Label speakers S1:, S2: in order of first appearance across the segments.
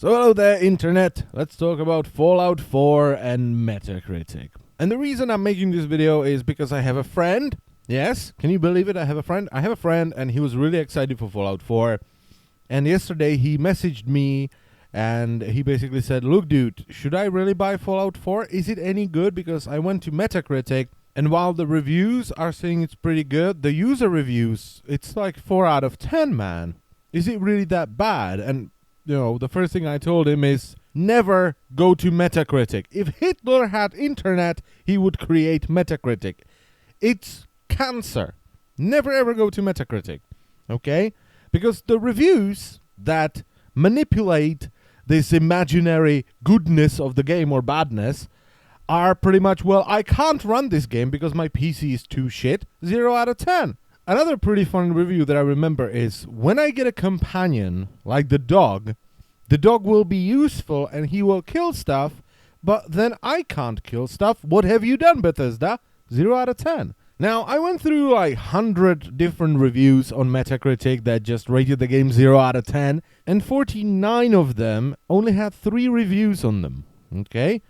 S1: So hello there, internet. Let's talk about Fallout 4 and Metacritic. And the reason I'm making this video is because I have a friend. Yes, can you believe it? I have a friend. I have a friend and he was really excited for Fallout 4. And yesterday he messaged me and he basically said, look dude, should I really buy Fallout 4? Is it any good? Because I went to Metacritic and while the reviews are saying it's pretty good, the user reviews, it's like 4 out of 10, man. Is it really that bad? And you know, the first thing I told him is never go to Metacritic. If Hitler had internet, he would create Metacritic. It's cancer. Never ever go to Metacritic. Okay? Because the reviews that manipulate this imaginary goodness of the game or badness are pretty much, well, I can't run this game because my PC is too shit. 0 out of 10. Another pretty fun review that I remember is, when I get a companion, like the dog will be useful and he will kill stuff, but then I can't kill stuff. What have you done, Bethesda? 0 out of 10. Now, I went through like 100 different reviews on Metacritic that just rated the game 0 out of 10, and 49 of them only had 3 reviews on them. Okay?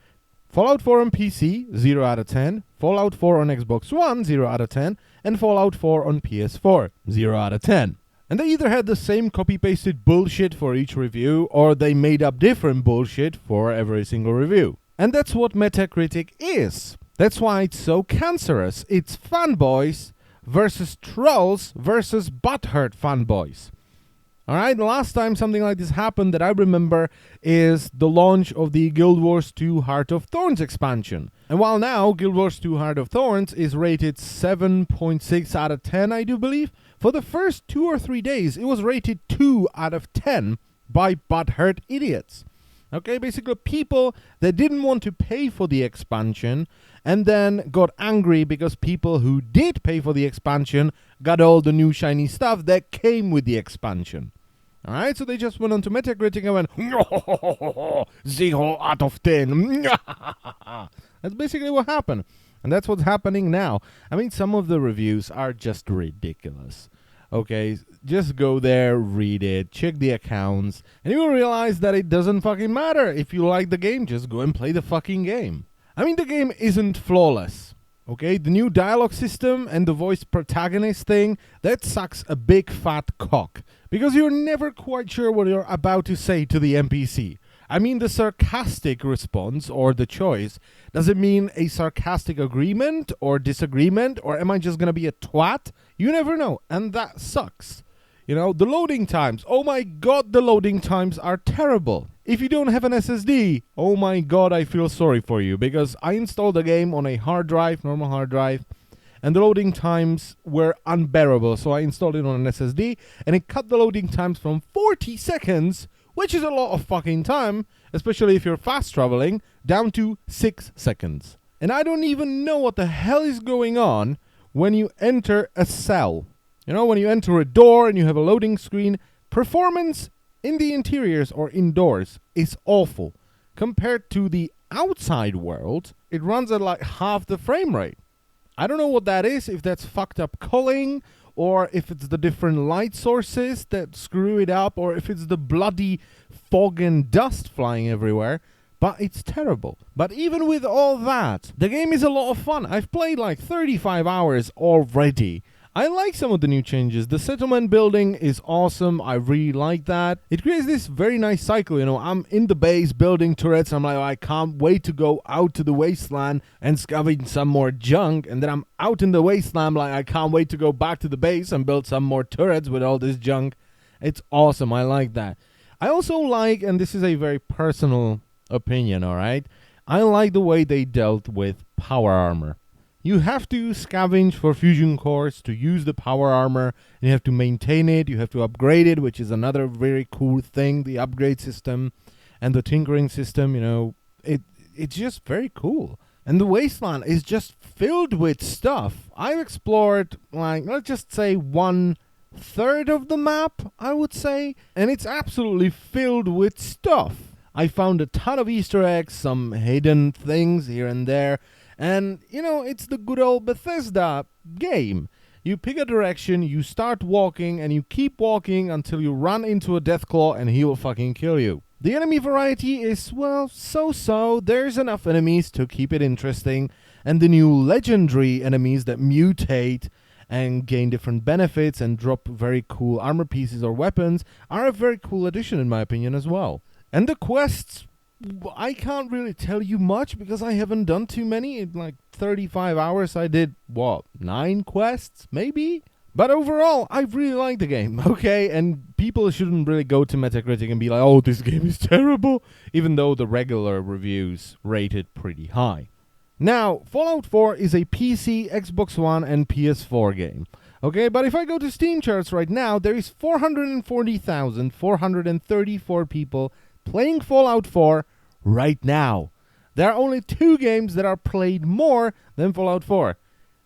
S1: Fallout 4 on PC, 0 out of 10. Fallout 4 on Xbox One, 0 out of 10. And Fallout 4 on PS4, 0 out of 10. And they either had the same copy-pasted bullshit for each review, or they made up different bullshit for every single review. And that's what Metacritic is. That's why it's so cancerous. It's fanboys versus trolls versus butthurt fanboys. Alright, the last time something like this happened that I remember is the launch of the Guild Wars 2 Heart of Thorns expansion. And while now Guild Wars 2 Heart of Thorns is rated 7.6 out of 10, I do believe, for the first 2 or 3 days it was rated 2 out of 10 by butthurt idiots. Okay, basically people that didn't want to pay for the expansion and then got angry because people who did pay for the expansion got all the new shiny stuff that came with the expansion. Alright, so they just went on to Metacritic and went, 0 out of 10. That's basically what happened. And that's what's happening now. I mean, some of the reviews are just ridiculous. Okay, just go there, read it, check the accounts, and you will realize that it doesn't fucking matter. If you like the game, just go and play the fucking game. I mean, the game isn't flawless. Okay, the new dialogue system and the voice protagonist thing, that sucks a big fat cock. Because you're never quite sure what you're about to say to the NPC. I mean, the sarcastic response or the choice, does it mean a sarcastic agreement or disagreement? Or am I just going to be a twat? You never know. And that sucks. You know, the loading times. Oh my god, the loading times are terrible. If you don't have an SSD, oh my god, I feel sorry for you. Because I installed the game on a hard drive, normal hard drive. And the loading times were unbearable. So I installed it on an SSD. And it cut the loading times from 40 seconds, which is a lot of fucking time, especially if you're fast traveling, down to 6 seconds. And I don't even know what the hell is going on when you enter a cell. You know, when you enter a door and you have a loading screen, performance in the interiors or indoors is awful. Compared to the outside world, it runs at like half the frame rate. I don't know what that is, if that's fucked up culling, or if it's the different light sources that screw it up, or if it's the bloody fog and dust flying everywhere, but it's terrible. But even with all that, the game is a lot of fun. I've played like 35 hours already. I like some of the new changes. The settlement building is awesome. I really like that. It creates this very nice cycle. You know, I'm in the base building turrets. I'm like, oh, I can't wait to go out to the wasteland and scavenge some more junk. And then I'm out in the wasteland, like, I can't wait to go back to the base and build some more turrets with all this junk. It's awesome. I like that. I also like, and this is a very personal opinion, all right? I like the way they dealt with power armor. You have to scavenge for fusion cores to use the power armor, and you have to maintain it, you have to upgrade it, which is another very cool thing, the upgrade system and the tinkering system, you know, it's just very cool. And the wasteland is just filled with stuff. I've explored, like, let's just say 1/3 of the map, I would say, and it's absolutely filled with stuff. I found a ton of Easter eggs, some hidden things here and there. And, you know, it's the good old Bethesda game. You pick a direction, you start walking, and you keep walking until you run into a Deathclaw and he will fucking kill you. The enemy variety is, well, so-so. There's enough enemies to keep it interesting, and the new legendary enemies that mutate and gain different benefits and drop very cool armor pieces or weapons are a very cool addition in my opinion as well. And the quests, I can't really tell you much because I haven't done too many. In like 35 hours I did, 9 quests maybe? But overall, I really like the game, okay? And people shouldn't really go to Metacritic and be like, oh, this game is terrible, even though the regular reviews rate it pretty high. Now, Fallout 4 is a PC, Xbox One, and PS4 game, okay? But if I go to Steam charts right now, there is 440,434 people playing Fallout 4 right now. There are only 2 games that are played more than Fallout 4.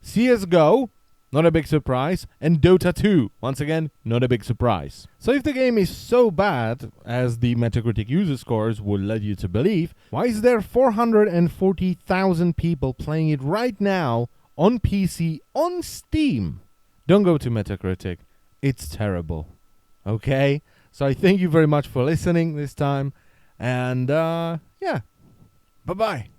S1: CSGO, not a big surprise, and Dota 2, once again, not a big surprise. So if the game is so bad, as the Metacritic user scores would let you to believe, why is there 440,000 people playing it right now on PC, on Steam? Don't go to Metacritic, it's terrible, okay? So I thank you very much for listening this time, and yeah, bye-bye.